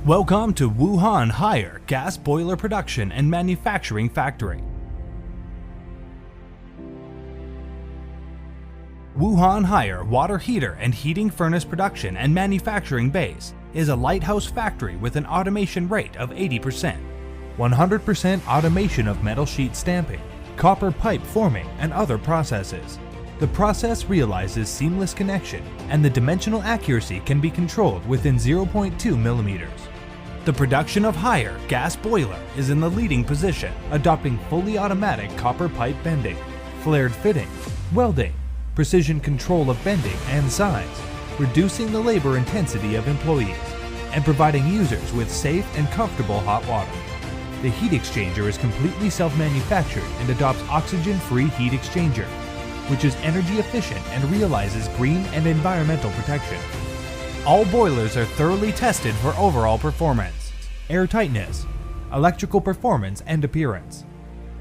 Welcome to Wuhan Haier Gas Boiler Production and Manufacturing Factory. Wuhan Haier Water Heater and Heating Furnace Production and Manufacturing Base is a lighthouse factory with an automation rate of 80%, 100% automation of metal sheet stamping, copper pipe forming, and other processes. The process realizes seamless connection, and the dimensional accuracy can be controlled within 0.2 millimeters. The production of Haier gas boiler is in the leading position, adopting fully automatic copper pipe bending, flared fitting, welding, precision control of bending and size, reducing the labor intensity of employees, and providing users with safe and comfortable hot water. The heat exchanger is completely self-manufactured and adopts oxygen-free heat exchanger, which is energy efficient and realizes green and environmental protection. All boilers are thoroughly tested for overall performance, airtightness, electrical performance, and appearance.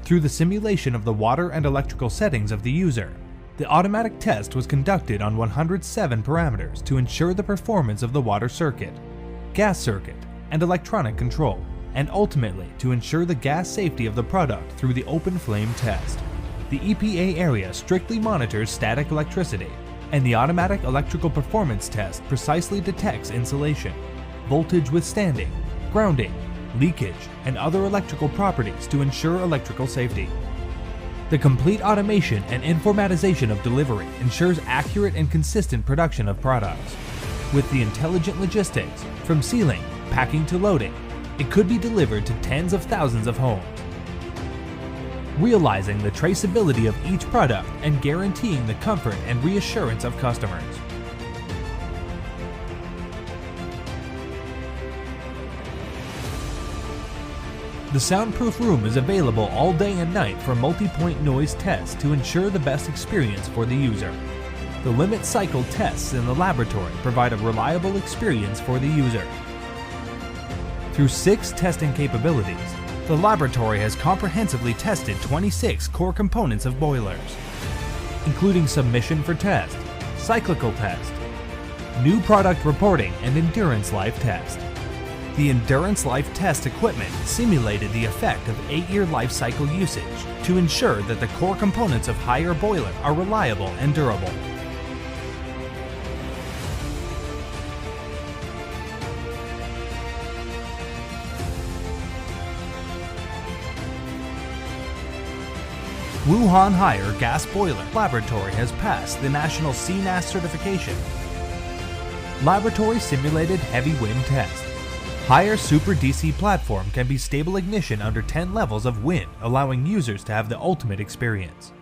Through the simulation of the water and electrical settings of the user, the automatic test was conducted on 107 parameters to ensure the performance of the water circuit, gas circuit, and electronic control, and ultimately to ensure the gas safety of the product through the open flame test. The EPA area strictly monitors static electricity, and the automatic electrical performance test precisely detects insulation, voltage withstanding, grounding, leakage, and other electrical properties to ensure electrical safety. The complete automation and informatization of delivery ensures accurate and consistent production of products. With the intelligent logistics, from sealing, packing to loading, it could be delivered to tens of thousands of homes, realizing the traceability of each product and guaranteeing the comfort and reassurance of customers. The soundproof room is available all day and night for multi-point noise tests to ensure the best experience for the user. The limit cycle tests in the laboratory provide a reliable experience for the user. Through 6 testing capabilities, the laboratory has comprehensively tested 26 core components of boilers, including submission for test, cyclical test, new product reporting, and endurance life test. The endurance life test equipment simulated the effect of 8-year life cycle usage to ensure that the core components of Haier boiler are reliable and durable. Wuhan Haier Gas Boiler Laboratory has passed the National CNAS certification. Laboratory Simulated Heavy Wind Test. Haier Super DC platform can be stable ignition under 10 levels of wind, allowing users to have the ultimate experience.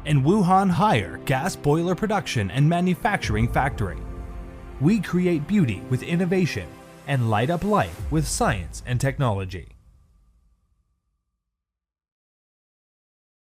In Wuhan Haier Gas Boiler Production and Manufacturing Factory, we create beauty with innovation and light up life with science and technology.